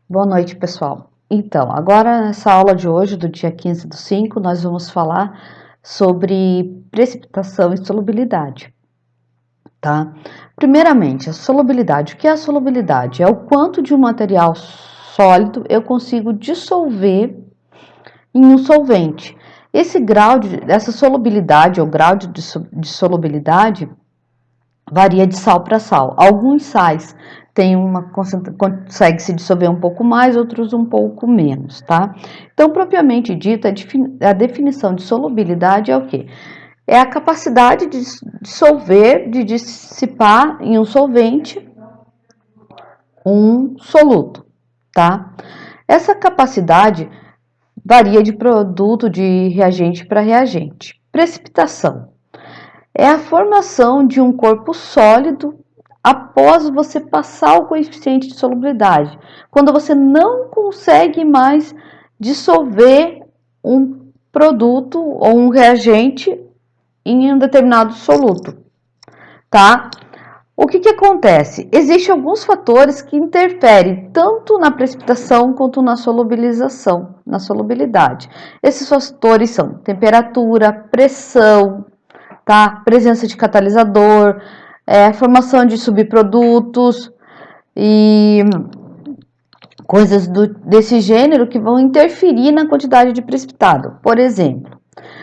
Boa noite, pessoal. Então, agora nessa aula de hoje, do dia 15/5, nós vamos falar sobre precipitação e solubilidade, tá? Primeiramente, a solubilidade. O que é a solubilidade? É o quanto de um material sólido eu consigo dissolver em um solvente. Essa solubilidade ou grau de solubilidade varia de sal para sal. Alguns sais consegue se dissolver um pouco mais, outros um pouco menos, tá? Então, propriamente dita, a definição de solubilidade é o quê? É a capacidade de dissolver, de dissipar em um solvente um soluto, tá? Essa capacidade varia de produto, de reagente para reagente. Precipitação é a formação de um corpo sólido após você passar o coeficiente de solubilidade, quando você não consegue mais dissolver um produto ou um reagente em um determinado soluto, tá? O que acontece? Existem alguns fatores que interferem tanto na precipitação quanto na solubilização, na solubilidade. Esses fatores são temperatura, pressão, tá? Presença de catalisador, formação de subprodutos e coisas desse gênero que vão interferir na quantidade de precipitado. Por exemplo,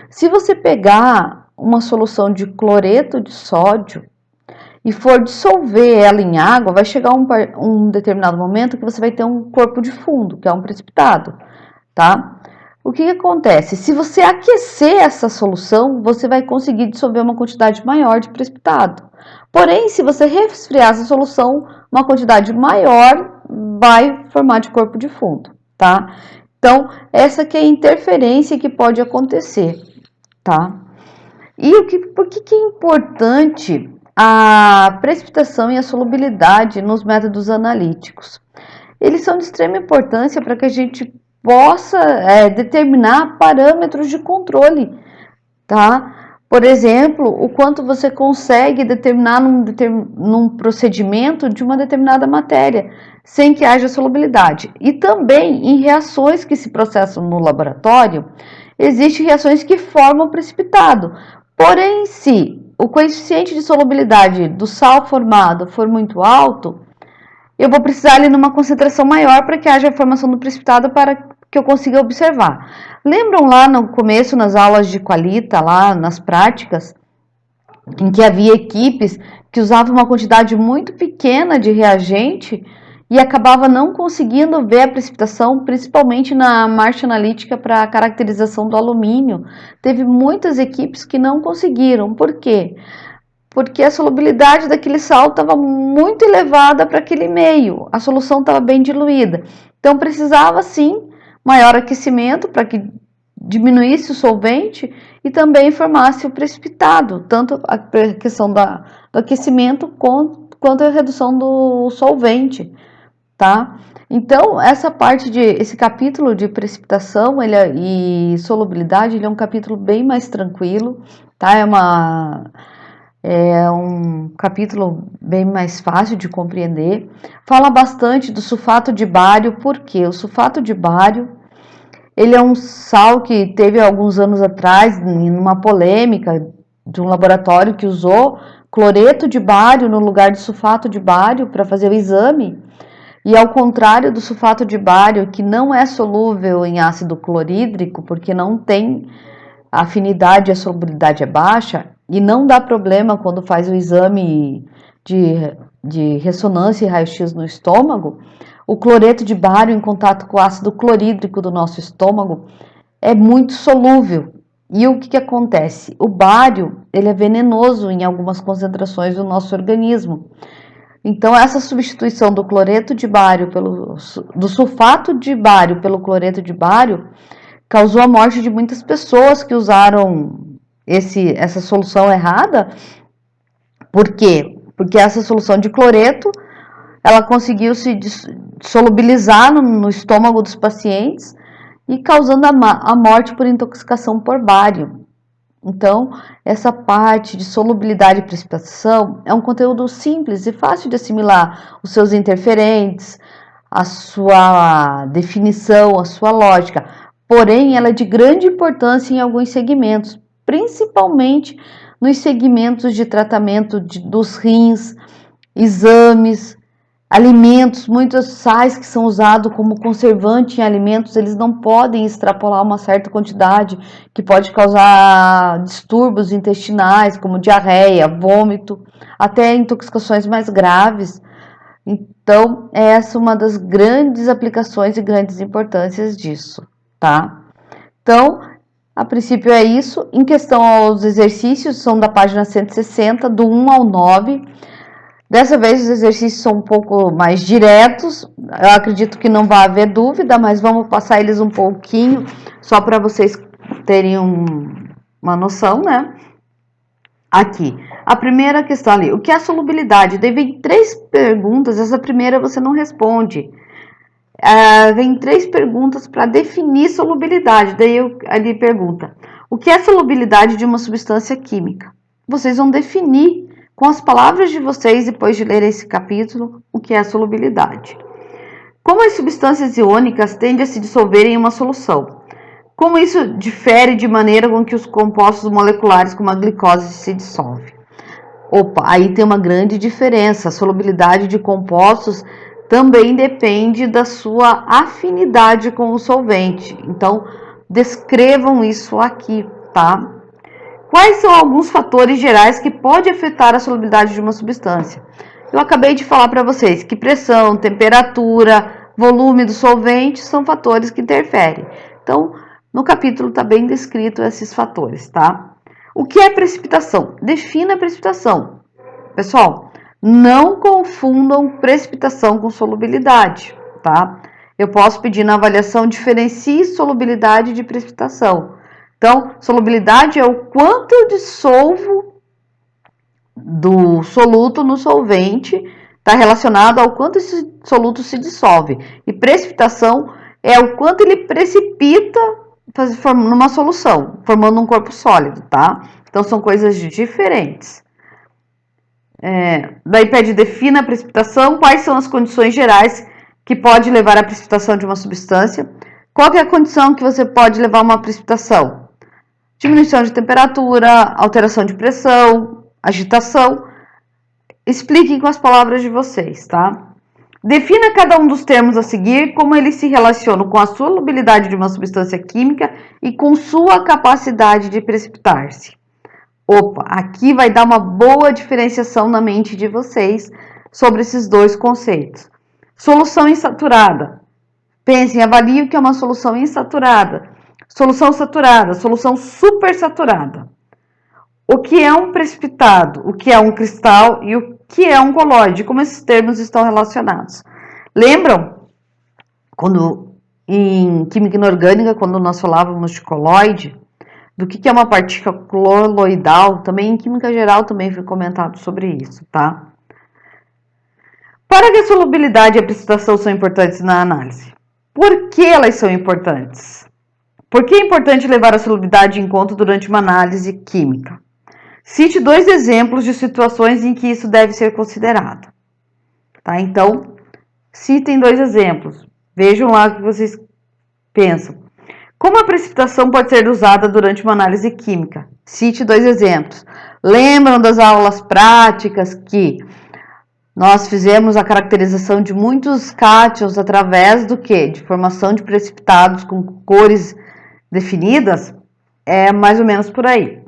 se você pegar uma solução de cloreto de sódio e for dissolver ela em água, vai chegar um determinado momento que você vai ter um corpo de fundo, que é um precipitado, tá? O que acontece? Se você aquecer essa solução, você vai conseguir dissolver uma quantidade maior de precipitado. Porém, se você resfriar essa solução, uma quantidade maior vai formar de corpo de fundo, tá? Então, essa que é a interferência que pode acontecer, tá? E por que é importante a precipitação e a solubilidade nos métodos analíticos? Eles são de extrema importância para que a gente possa determinar parâmetros de controle, tá? Por exemplo, o quanto você consegue determinar num procedimento de uma determinada matéria, sem que haja solubilidade. E também em reações que se processam no laboratório, existem reações que formam precipitado. Porém, se o coeficiente de solubilidade do sal formado for muito alto, eu vou precisar ali numa concentração maior para que haja a formação do precipitado para que eu consiga observar. Lembram lá no começo, nas aulas de Qualita, lá nas práticas, em que havia equipes que usavam uma quantidade muito pequena de reagente e acabava não conseguindo ver a precipitação, principalmente na marcha analítica para a caracterização do alumínio. Teve muitas equipes que não conseguiram. Por quê? Porque a solubilidade daquele sal estava muito elevada para aquele meio, a solução estava bem diluída. Então precisava sim maior aquecimento para que diminuísse o solvente e também formasse o precipitado, tanto a questão do aquecimento quanto a redução do solvente, tá? Então esse capítulo de precipitação e solubilidade, ele é um capítulo bem mais tranquilo, tá? É um capítulo bem mais fácil de compreender. Fala bastante do sulfato de bário, porque o sulfato de bário, ele é um sal que teve alguns anos atrás, numa polêmica de um laboratório que usou cloreto de bário no lugar de sulfato de bário para fazer o exame. E ao contrário do sulfato de bário, que não é solúvel em ácido clorídrico, porque não tem afinidade e a solubilidade é baixa, e não dá problema quando faz o exame de ressonância e raio-x no estômago, o cloreto de bário em contato com o ácido clorídrico do nosso estômago é muito solúvel. E o que acontece? O bário, ele é venenoso em algumas concentrações do nosso organismo. Então, essa substituição do cloreto de bário do sulfato de bário pelo cloreto de bário causou a morte de muitas pessoas que usaram essa solução errada. Por quê? Porque essa solução de cloreto, ela conseguiu se solubilizar no estômago dos pacientes e causando a morte por intoxicação por bário. Então, essa parte de solubilidade e precipitação é um conteúdo simples e fácil de assimilar os seus interferentes, a sua definição, a sua lógica. Porém, ela é de grande importância em alguns segmentos, principalmente nos segmentos de tratamento dos rins, exames, alimentos. Muitos sais que são usados como conservante em alimentos, eles não podem extrapolar uma certa quantidade, que pode causar distúrbios intestinais, como diarreia, vômito, até intoxicações mais graves. Então, essa é uma das grandes aplicações e grandes importâncias disso, tá? Então, a princípio é isso. Em questão aos exercícios, são da página 160, do 1 ao 9. Dessa vez os exercícios são um pouco mais diretos, eu acredito que não vai haver dúvida, mas vamos passar eles um pouquinho, só para vocês terem uma noção, né? Aqui, a primeira questão ali, o que é a solubilidade? Daí vem 3 perguntas, essa primeira você não responde. Vem 3 perguntas para definir solubilidade, daí ali pergunta, o que é a solubilidade de uma substância química? Vocês vão definir com as palavras de vocês, depois de ler esse capítulo, o que é a solubilidade. Como as substâncias iônicas tendem a se dissolver em uma solução? Como isso difere de maneira com que os compostos moleculares, como a glicose, se dissolvem? Opa, aí tem uma grande diferença. A solubilidade de compostos também depende da sua afinidade com o solvente. Então, descrevam isso aqui, tá? Quais são alguns fatores gerais que podem afetar a solubilidade de uma substância? Eu acabei de falar para vocês que pressão, temperatura, volume do solvente são fatores que interferem. Então, no capítulo está bem descrito esses fatores, tá? O que é precipitação? Defina a precipitação. Pessoal, não confundam precipitação com solubilidade, tá? Eu posso pedir na avaliação, diferencie solubilidade de precipitação. Então, solubilidade é o quanto eu dissolvo do soluto no solvente, está relacionado ao quanto esse soluto se dissolve. E precipitação é o quanto ele precipita numa solução, formando um corpo sólido, tá? Então, são coisas diferentes. Daí pede, defina a precipitação, quais são as condições gerais que pode levar à precipitação de uma substância. Qual que é a condição que você pode levar a uma precipitação? Diminuição de temperatura, alteração de pressão, agitação. Expliquem com as palavras de vocês, tá? Defina cada um dos termos a seguir, como eles se relacionam com a solubilidade de uma substância química e com sua capacidade de precipitar-se. Opa, aqui vai dar uma boa diferenciação na mente de vocês sobre esses dois conceitos. Solução insaturada. Pensem, avaliem o que é uma solução insaturada. Solução saturada, solução supersaturada. O que é um precipitado, o que é um cristal e o que é um colóide, como esses termos estão relacionados. Lembram? Quando em química inorgânica, quando nós falávamos de colóide, do que é uma partícula coloidal, também em química geral também foi comentado sobre isso, tá? Para que a solubilidade e a precipitação são importantes na análise? Por que elas são importantes? Por que é importante levar a solubilidade em conta durante uma análise química? Cite 2 exemplos de situações em que isso deve ser considerado. Tá? Então, citem 2 exemplos. Vejam lá o que vocês pensam. Como a precipitação pode ser usada durante uma análise química? Cite 2 exemplos. Lembram das aulas práticas que nós fizemos a caracterização de muitos cátions através do quê? De formação de precipitados com cores definidas? É mais ou menos por aí.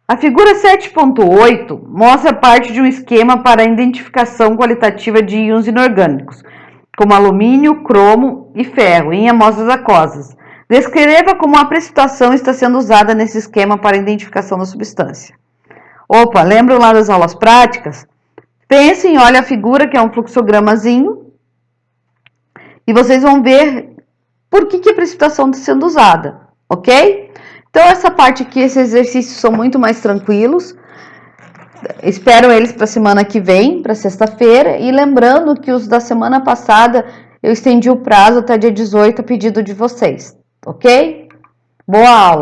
A figura 7.8 mostra parte de um esquema para a identificação qualitativa de íons inorgânicos, como alumínio, cromo e ferro, em amostras aquosas. Descreva como a precipitação está sendo usada nesse esquema para a identificação da substância. Opa, lembram lá das aulas práticas? Pensem, olha a figura que é um fluxogramazinho e vocês vão ver por que a precipitação está sendo usada, ok? Então, essa parte aqui, esses exercícios são muito mais tranquilos. Espero eles para a semana que vem, para sexta-feira. E lembrando que os da semana passada, eu estendi o prazo até dia 18 a pedido de vocês, ok? Boa aula!